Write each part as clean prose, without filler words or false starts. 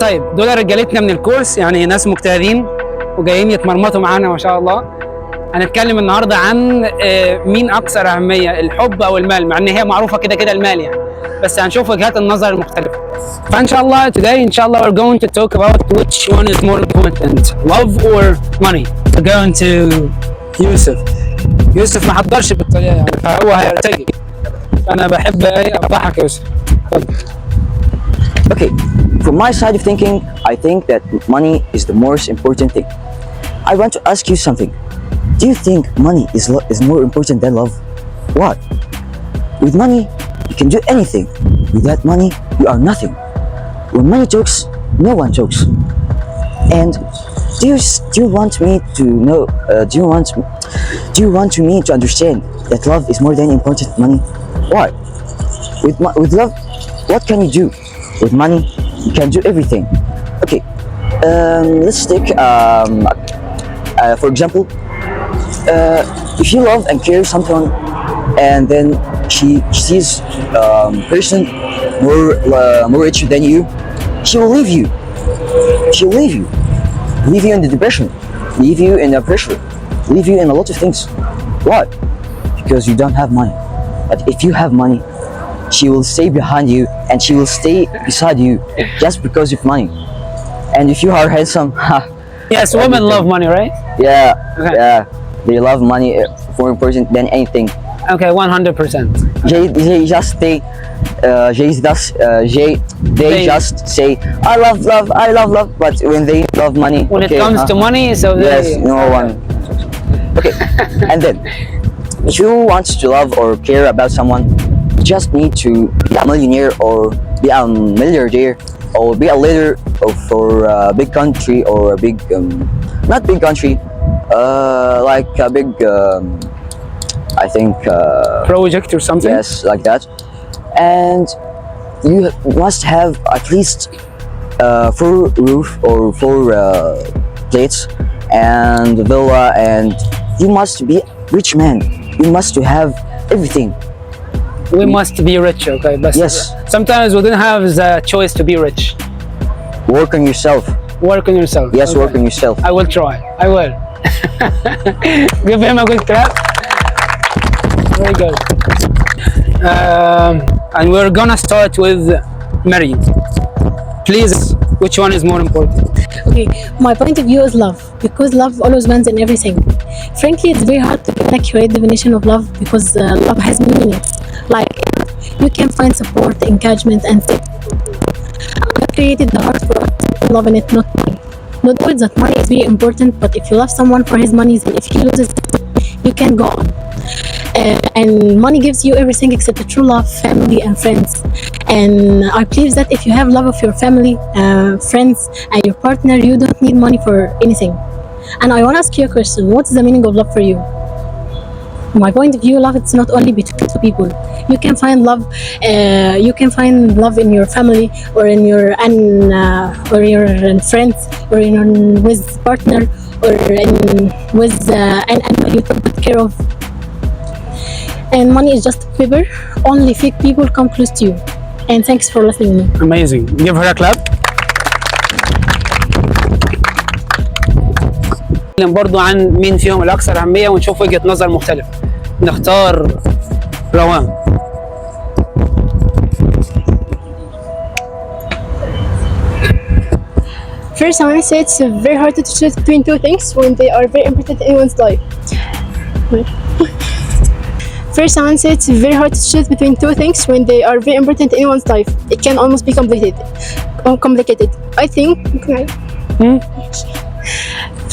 طيب دول رجالتنا من الكورس، يعني ناس مجتهدين وجايين يتمرمطوا معانا ما شاء الله. هنتكلم النهارده عن مين اكثر اهميه، الحب او المال، مع ان هي معروفه كده كده المال يعني، بس هنشوف وجهات النظر المختلفه. فان شاء الله today ان شاء الله we're going to talk about which one is more important, love or money. We're going to يوسف ما حضرش بالطريقه يعني، فهو هيرتجي. انا بحب اضحك يوسف. Okay, from my side of thinking, I think that money is the most important thing. I want to ask you something. Do you think money is more important than love? Why? With money, you can do anything. Without money, you are nothing. When money talks, no one talks. And do you want me to know? Do you want me to understand that love is more than important than money? Why? With love, what can you do? With money, you can do everything. Okay, let's take for example, if you love and care someone, and then she sees person more richer than you, she will leave you. She will leave you in the depression, leave you in the pressure, leave you in a lot of things. Why? Because you don't have money. But if you have money, she will stay behind you and she will stay beside you just because of money. And if you are handsome, Yes, women love money, right? yeah, Okay. yeah, they love money more important than anything. Okay, 100%. They just just say I love, but when they love money, When it comes to money, so yes, no one. Okay, and then if you want to love or care about someone, you just need to be a millionaire or be a milliardaire or be a leader for a big country or a big not big country, like a big I think project or something. yes, like that. And you must have at least 4 roof or 4 plates and villa, and you must be rich man. You must to have everything. We must be rich, okay? But Yes. sometimes we don't have the choice to be rich. Work on yourself. Work on yourself. Yes, Okay. work on yourself. I will try. I will. Give him a good clap. Very good. And we're gonna start with Mary. Please, which one is more important? Okay, my point of view is love, because love always wins in everything. Frankly, it's very hard to get an accurate definition of love because love has many meanings. Like, you can find support, encouragement, and safety. God created the heart for us to love in it, not money. Not words that money is very important, but if you love someone for his money, and if he loses it, you can go on. And money gives you everything except the true love, family, and friends. And I believe that if you have love of your family, friends, and your partner, you don't need money for anything. And I want to ask you a question. What is the meaning of love for you? My point of view, love, it's not only between two people. You can find love. You can find love in your family, or in your friends, or with partner, or with an animal you take good care of. And money is just paper. Only fake people come close to you. And thanks for listening to me. Amazing. Give her a clap. برضو عن مين فيهم الأكثر أهمية ونشوف وجهة نظر مختلفة. نختار روان. First, I want to say it's very hard to choose between two things when they are very important in anyone's life. First, I want to say it's very hard to choose between two things when they are very important in anyone's life. It can almost be complicated. I think.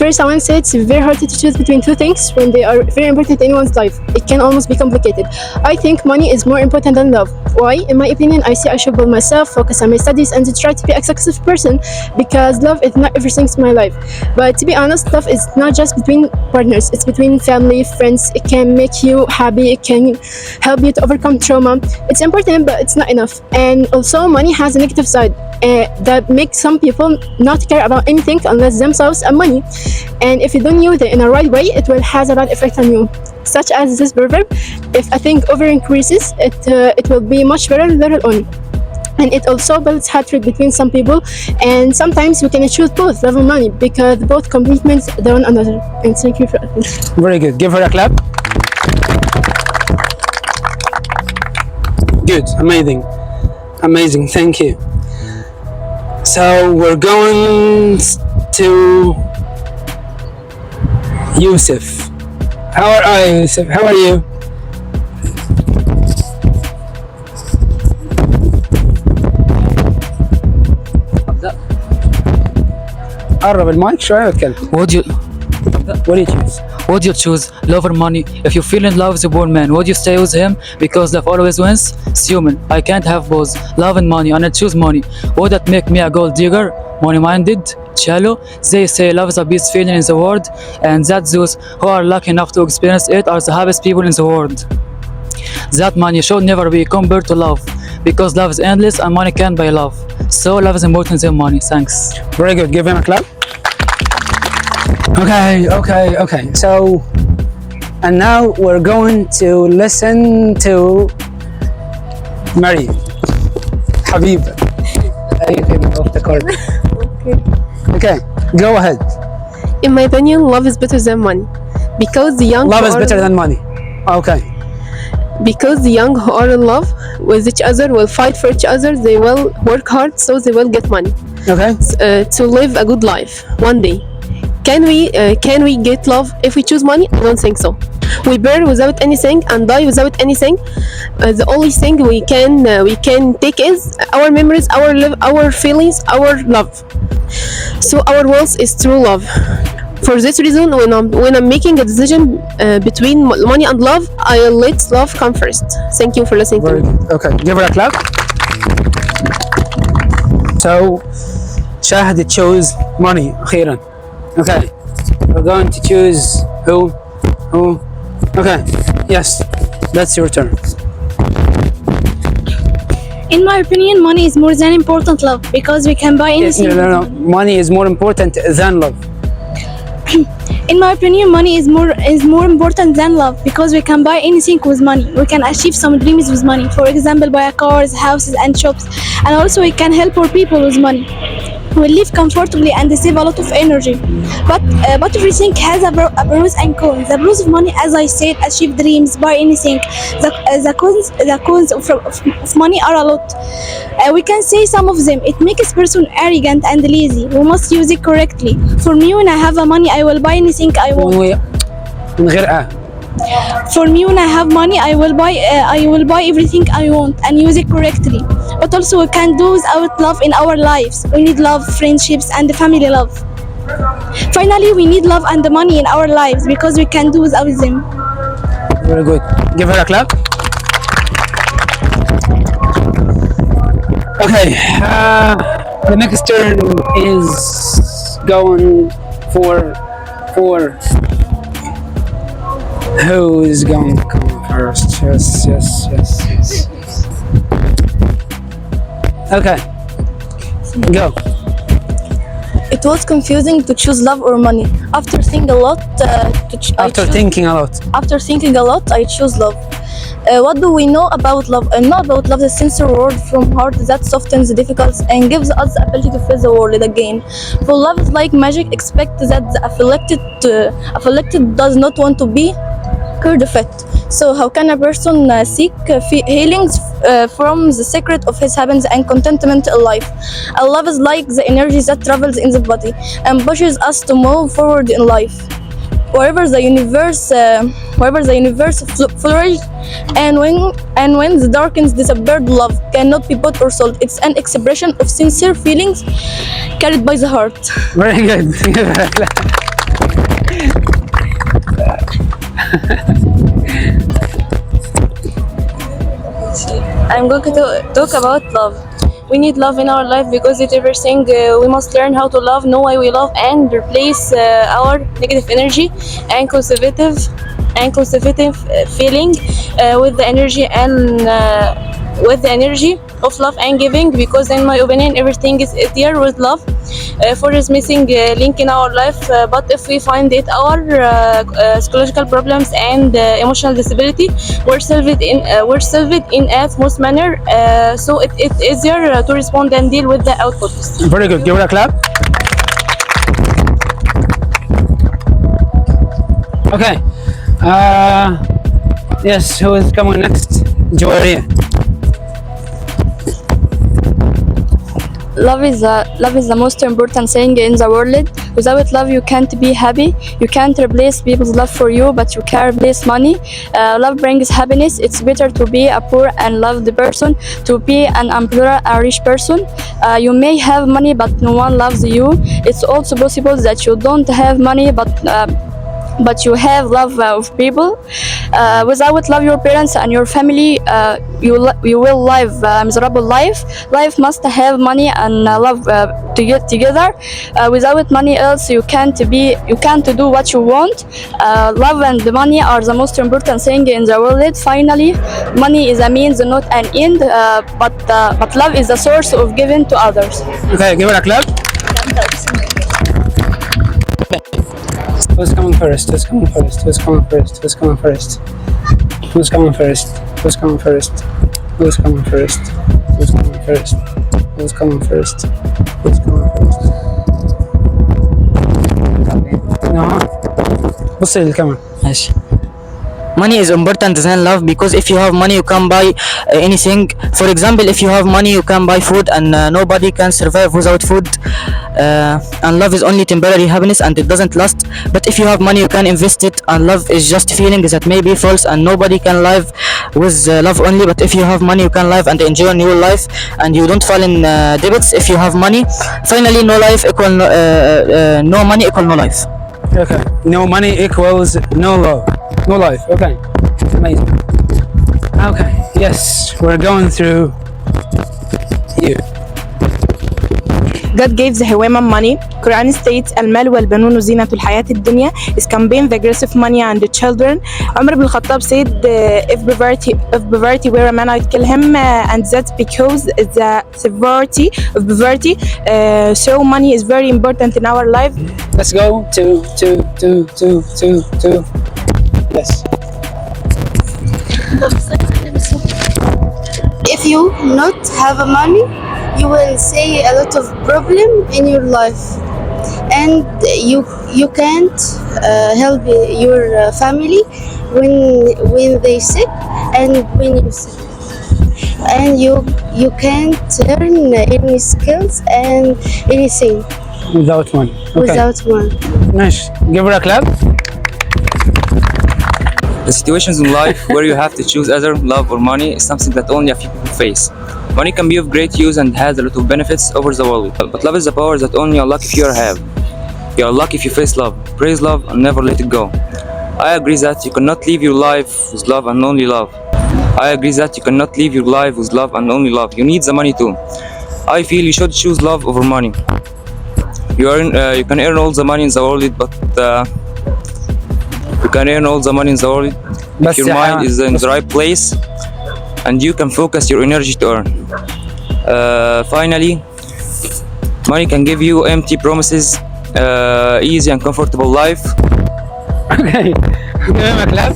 First, I want to say it's very hard to choose between two things when they are very important in one's life. It can almost be complicated. I think money is more important than love. Why? In my opinion, I see I should build myself, focus on my studies, and to try to be a successful person, because love is not everything in my life. But to be honest, love is not just between partners. It's between family, friends. It can make you happy. It can help you to overcome trauma. It's important, but it's not enough. And also, money has a negative side that makes some people not care about anything unless themselves and money. And if you don't use it in a right way, it will have a bad effect on you. Such as this proverb: if a thing over increases, it will be much better later on. and it also builds hatred between some people, and sometimes we can choose both love and money because both complement one another. And thank you for attention. Very good. Give her a clap. Good. Amazing. Amazing. Thank you. So we're going to Yusuf. How are you, Yusuf? How are you? قرب المايك شوية واتكلم. Would you What do you choose? would you choose love or money? If you feel in love with a poor man, would you stay with him because love always wins? It's human. I can't have both love and money, and I choose money. Would that make me a gold digger, money-minded, shallow? They say love is a best feeling in the world, and that those who are lucky enough to experience it are the happiest people in the world. That money should never be compared to love, because love is endless and money can't buy love. So love is important than money. Thanks. Very good. Give him a clap. Okay. So, and now we're going to listen to Mary. Habib. You can off the court. Okay. Go ahead. In my opinion, love is better than money because the young Love who is are- better than money. Okay. because the young who are in love with each other will fight for each other. They will work hard so they will get money Okay. to live a good life one day. Can we get love if we choose money? I don't think so. We burn without anything and die without anything. The only thing we can take is our memories, our feelings, our love. So our wealth is true love. For this reason, when I'm making a decision between money and love, I'll let love come first. Thank you for listening to Very me. good. Okay. Give her a clap. So, Shahd chose money. أخيرا. Okay. We're going to choose who? Okay. Yes. That's your turn. In my opinion, money is more than important love because we can buy anything. No. Money is more important than love. In my opinion, money is more important than love because we can buy anything with money. We can achieve some dreams with money. For example, buy cars, houses, and shops. And also, we can help poor people with money. We live comfortably and save a lot of energy. But everything has a pros and cons. The pros of money, as I said, achieve dreams, buy anything. The cons of money are a lot. We can say some of them. It makes a person arrogant and lazy. We must use it correctly. For me, when I have money, I will buy anything I want. من غير For me, when I have money, I will buy everything I want and use it correctly. But also, we can't do without love in our lives. We need love, friendships, and family love. Finally, we need love and the money in our lives because we can't do without them. Very good. Give her a clap. Okay. The next turn is going for who is going to come first? Yes. Okay. Go. It was confusing to choose love or money. After thinking a lot, After thinking a lot, I choose love. What do we know about love? I know about love, the sincere word from heart that softens the difficult and gives us the ability to face the world again. For love is like magic, expect that the afflicted does not want to be cured of it. So how can a person seek healings from the secret of his happiness and contentment in life? And love is like the energy that travels in the body and pushes us to move forward in life. Wherever the universe flourishes, and when the darkness disappeared, love cannot be bought or sold. It's an expression of sincere feelings carried by the heart. Very good. I'm going to talk about love. We need love in our life because it's everything. We must learn how to love, know why we love, and replace our negative energy and conservative feeling with the energy of love and giving. Because in my opinion, everything is easier with love. for is missing link in our life. But if we find it, our psychological problems and emotional disability, we're solved in a smooth manner. So it's easier to respond and deal with the outputs. Very good. Give it a clap. Okay. Yes, who is coming next? Joaria. Love is the most important thing in the world. Without love, you can't be happy. You can't replace people's love for you, but you can replace money. Love brings happiness. It's better to be a poor and loved person, to be an unemployed and rich person. You may have money, but no one loves you. It's also possible that you don't have money, but you have love of people. Without love your parents and your family, you will live a miserable life. Life must have money and love to get together. Without money else you can't do what you want. Love and money are the most important thing in the world. Finally, money is a means, not an end, but love is the source of giving to others. Okay, give it a clap. Who's coming first? Who's coming first? Who's coming first? Who's coming first? Who's coming first? Who's coming first? Who's coming first? Who's coming first? Who's coming first? Who's coming first? No. بص للكاميرا. ماشي. Money is important than love because if you have money you can buy anything. For example, if you have money you can buy food and nobody can survive without food. And love is only temporary happiness and it doesn't last. But if you have money you can invest it, and love is just feeling that may be false and nobody can live with love only. But if you have money you can live and enjoy your life and you don't fall in debts if you have money. Finally, no life equal no money equal no life. Okay. No money equals no love. No life. Okay. Amazing. Okay. Yes, we're going through you. God gave the women money. Quran states المال والبنون زينة الحياة الدنيا is campaign the aggressive money and the children. Umar ibn Khattab said if poverty were a man I'd kill him, and that's because the severity of poverty. So money is very important in our life. Let's go to. Yes. If you not have money, you will see a lot of problem in your life, and you can't help your family when they sick and when you sick, and you can't learn any skills and anything Without money. Okay. without money. Nice. Give her a clap. The situations in life where you have to choose either love or money is something that only a few people face. Money can be of great use and has a lot of benefits over the world, but love is a power that only a lucky few have. You are lucky if you face love, praise love, and never let it go. I agree that you cannot live your life with love and only love. I agree that you cannot live your life with love and only love. You need the money too. I feel you should choose love over money. You can earn all the money in the world, but you can earn all the money in the world if your mind is in the right place and you can focus your energy to earn. Finally, money can give you empty promises, easy and comfortable life. Okay. Give him a clap.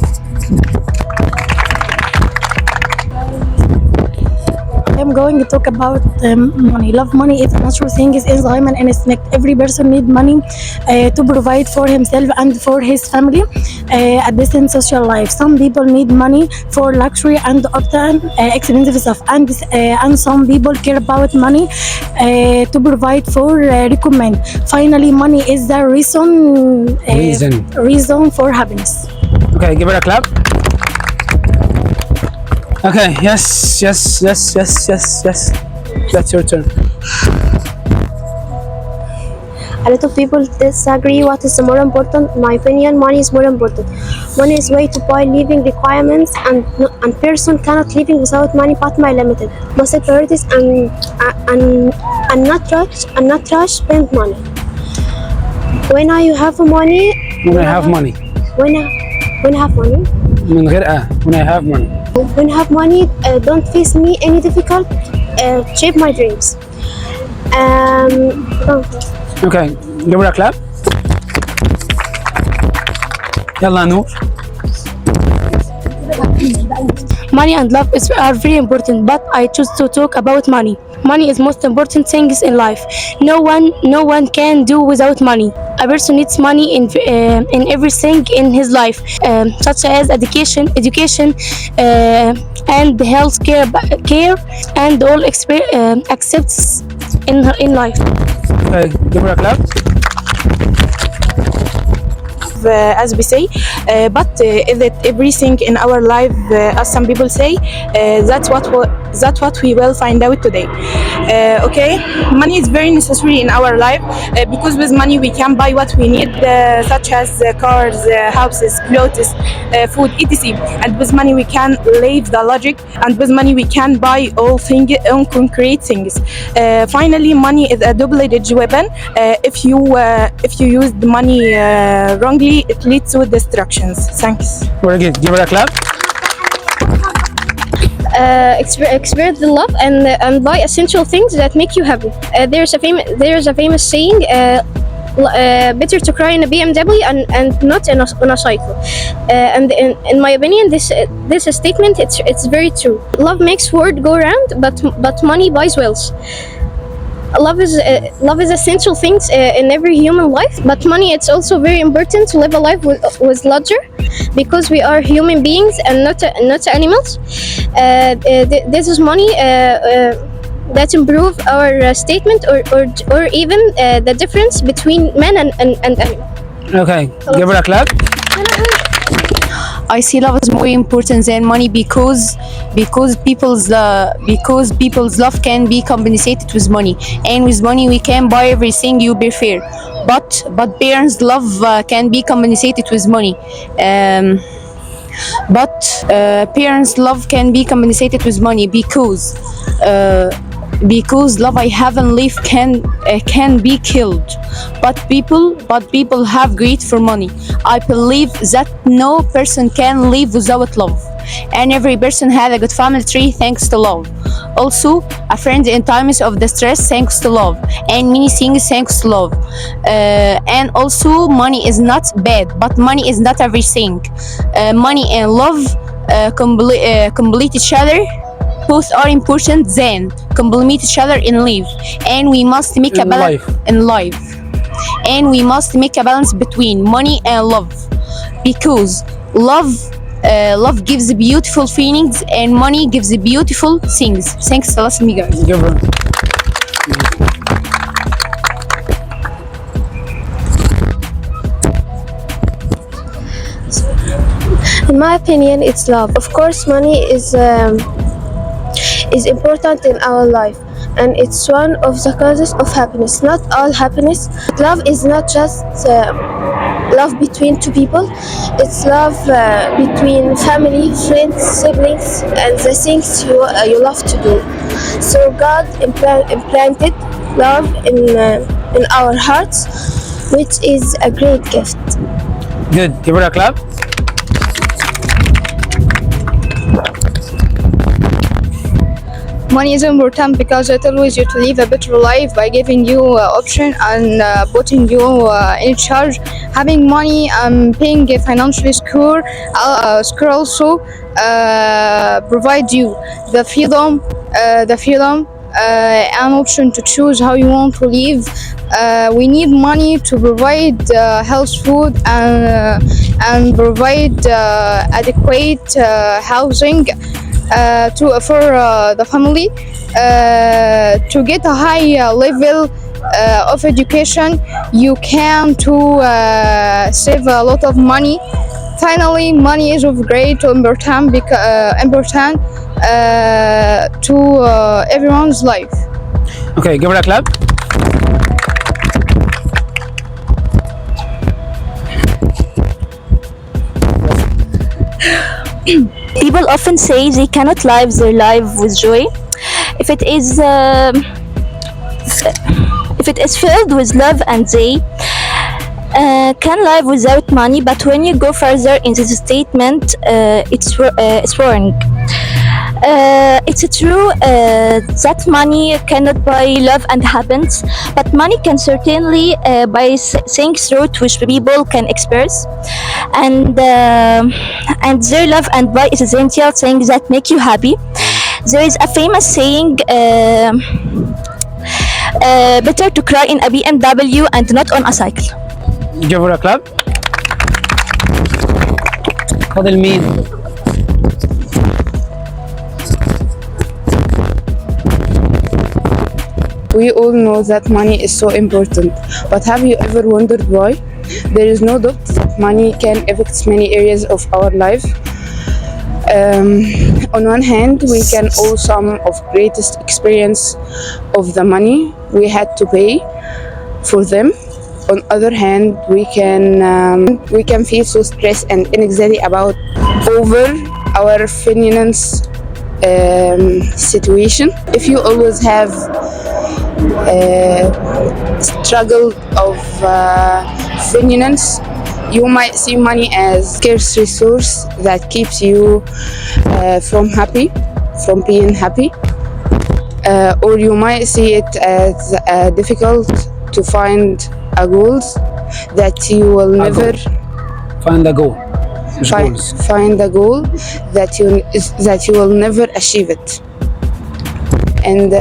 I'm going to talk about money. Love money is a natural thing. It's in the human instinct. Every person needs money to provide for himself and for his family at this in social life. Some people need money for luxury and often expensive stuff, and some people care about money to provide for recommend. Finally, money is the reason for happiness. Okay, give her a clap. Okay, yes. That's your turn. A lot of people disagree what is more important. In my opinion, money is more important. Money is way to buy living requirements, and person cannot living without money but my limited. Must set priorities and not rush spend money. When I have money. When I have money. When I have money. من غير when I have money. When I have money, don't face me any difficult. Shape my dreams. اوكي give her a clap. يلا نور. Money and love are very important, but I choose to talk about money. Money is most important things in life. No one can do without money. A person needs money in everything in his life, such as education, and health care, and all accepts in life. Okay, give her a clap. As we say, but is it everything in our life, as some people say? That's what we will find out today. Okay, money is very necessary in our life because with money we can buy what we need, such as cars, houses, clothes, food, etc. And with money we can live the logic, and with money we can buy all concrete things. Finally, money is a double-edged weapon. If you use the money wrongly, it leads to destructions. Thanks. Very good. Give her a clap. Experience the love and buy essential things that make you happy. There's a famous saying, better to cry in a BMW and not on a cycle. And in my opinion, this statement it's very true. Love makes world go round, but money buys wealth. Love is essential things in every human life, but money it's also very important to live a life with leisure, because we are human beings and not animals. This is money that improve our statement or even the difference between man and animal. Okay, give her a clap. I see love is more important than money because people's love can be compensated with money, and with money we can buy everything you prefer. But parents' love can be compensated with money. Parents' love can be compensated with money because love I haven't lived can be killed. But people have greed for money. I believe that no person can live without love, and every person has a good family tree thanks to love. Also, a friend in times of distress thanks to love, and many things thanks to love. And also, money is not bad, but money is not everything. Money and love complete each other. Both are important, then complement each other in life, and we must make a balance in life. And we must make a balance between money and love, because love gives beautiful feelings and money gives beautiful things. Thanks for listening, guys. In my opinion, it's love. Of course, money is important in our life, and it's one of the causes of happiness. Not all happiness. Love is not just love between two people. It's love between family, friends, siblings, and the things you love to do. So God implanted love in our hearts, which is a great gift. Good. Give her a clap. Money is important because it allows you to live a better life by giving you option and putting you in charge. Having money and being financially secure also provide you the freedom an option to choose how you want to live. We need money to provide health, food, and provide adequate housing for the family. To get a high level of education, you can save a lot of money. Finally, money is of great important to everyone's life. Okay, give her a clap. People often say they cannot live their life with joy if it is filled with love, and they can live without money. But when you go further into the statement, it's wrong. it's true that money cannot buy love and happiness, but money can certainly buy things through which people can express, and their love and buy is essential things that make you happy. There is a famous saying, better to cry in a BMW and not on a cycle. Give her a clap. فاضل مين؟ We all know that money is so important, but have you ever wondered why? There is no doubt that money can affect many areas of our life. On one hand, we can owe some of greatest experience of the money we had to pay for them. On other hand, we can feel so stressed and anxiety about over our finance situation. If you always have struggle of finance, you might see money as scarce resource that keeps you from being happy, or you might see it as difficult to find a goals that you will never find a goal. find a goal that you will never achieve it. And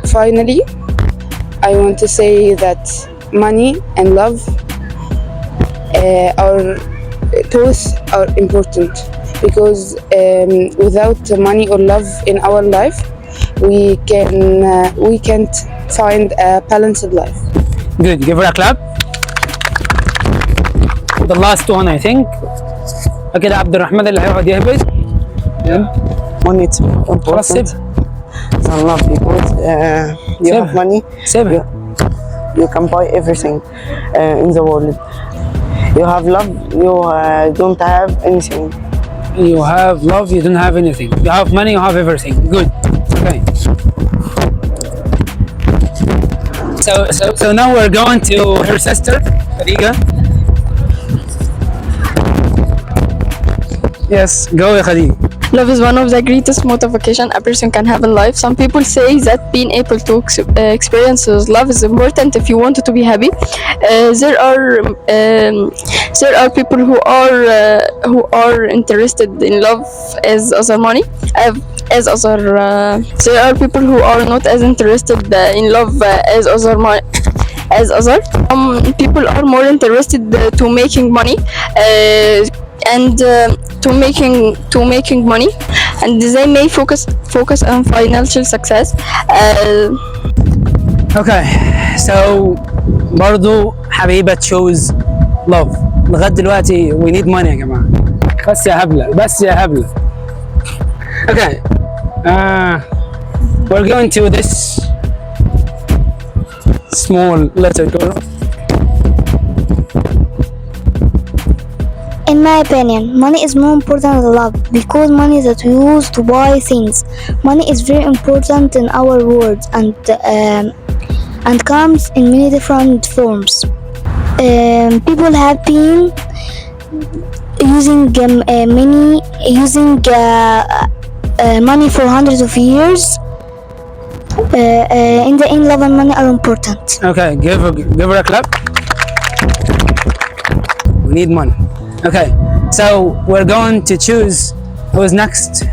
finally, I want to say that money and love are both are important, because without money or love in our life, we can't find a balanced life. Good. Give her a clap. The last one I think. كده عبد الرحمن اللي هيقعد يهبط. Money is important than love, because you have money, you can buy everything in the world. You have love, you don't have anything. You have love, you don't have anything. You have money, you have everything. Good. Okay. So now we're going to her sister, Khadija. Yes, go Khadija. Love is one of the greatest motivation a person can have in life. Some people say that being able to experience love is important if you want to be happy. There are people who are interested in love as other money. There are people who are not as interested in love as other money. People are more interested to making money and to making money, and they may focus on financial success. Okay, so برضو حبيبة chose love. لغاية دلوقتي we need money يا جماعة. بس يا هبلة. Okay, we're going to this small letter girl. In my opinion, money is more important than love, because money that we use to buy things. Money is very important in our world and comes in many different forms. People have been using money for hundreds of years. In the end, love and money are important. Okay, give her a clap. We need money. Okay, so we're going to choose who's next.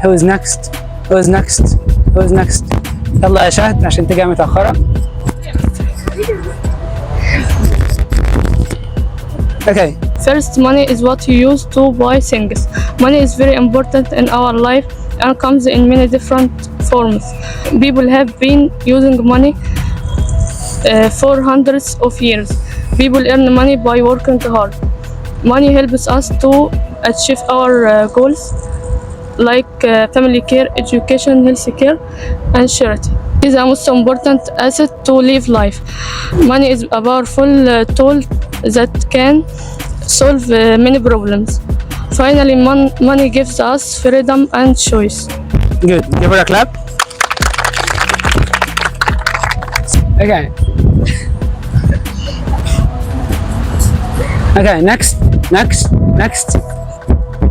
يلا يا شهد عشان انت جايه متأخرة. Okay. First, money is what you use to buy things. Money is very important in our life and comes in many different forms. People have been using money for hundreds of years. People earn money by working hard. Money helps us to achieve our goals, like family care, education, health care, and charity. It is the most important asset to live life. Money is a powerful tool that can solve many problems. Finally, money gives us freedom and choice. Good. Give her a clap. Okay. Okay, next.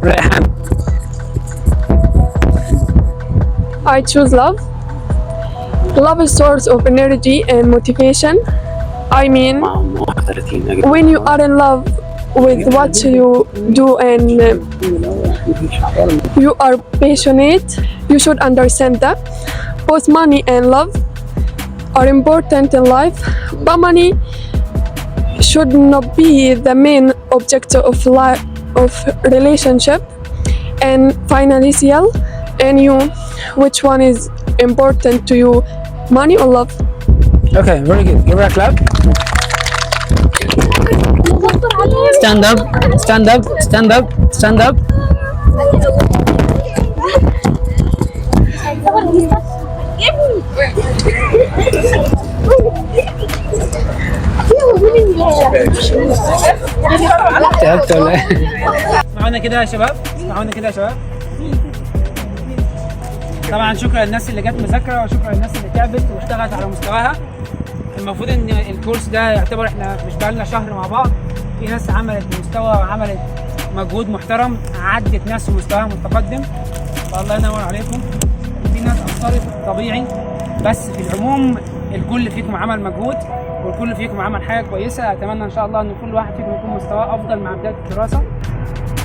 Rehan. I choose love. Love is source of energy and motivation. I mean, when you are in love with what you do and you are passionate, you should understand that both money and love are important in life, but money should not be the main objective of relationship. And finally, Ciel, and you, which one is important to you, money or love? Okay, very good. Give her a clap. Stand up, stand up, stand up, stand up. تعبت ولا ايه؟ اسمعونا كده يا شباب، اسمعونا كده يا شباب. طبعا شكرا للناس اللي جت مذاكره، وشكرا للناس اللي تعبت واشتغلت على مستواها. المفروض ان الكورس ده يعتبر احنا مش بقالنا شهر مع بعض، في ناس عملت مستوى وعملت مجهود محترم، عدت ناس ومستواها متقدم، فالله ينور عليكم. في ناس قصرت طبيعي، بس في العموم الكل فيكم عمل مجهود والكل فيكم عمل حاجه كويسه. اتمنى ان شاء الله ان كل واحد فيكم يكون مستواه افضل مع بدايه الدراسه.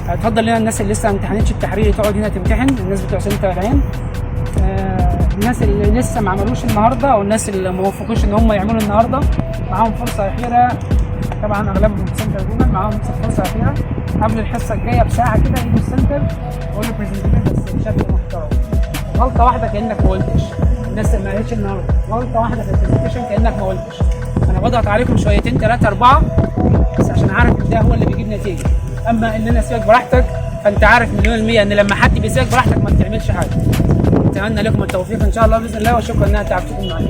اتفضل لنا الناس اللي لسه ما امتحنتش التحريري تقعد هنا تمتحن، الناس بتوع سنه العين، الناس اللي لسه ما عملوش النهارده او الناس اللي ما وفقوش ان هم يعملوا النهارده معاهم فرصه اخيره. طبعا اغلبهم في سنتر جوجل، معاهم فرصه اخيره قبل الحصه الجايه بساعه كده يجوا السنتر يقولوا برزنتيشن بس بشكل محترم. غلطه واحده كانك ما قلتش، الناس اللي ما قالتش النهارده غلطه واحده في البرزنتيشن كانك ما قلتش. انا بضغط عليكم شويتين 3 4 بس عشان عارف ده هو اللي بيجيب نتيجه. اما ان انا اسيبك براحتك فانت عارف مليون المية ان لما حد بيسيبك براحتك ما بتعملش حاجه. اتمنى لكم التوفيق ان شاء الله باذن الله، وشكرا انها تعبتكم معايا.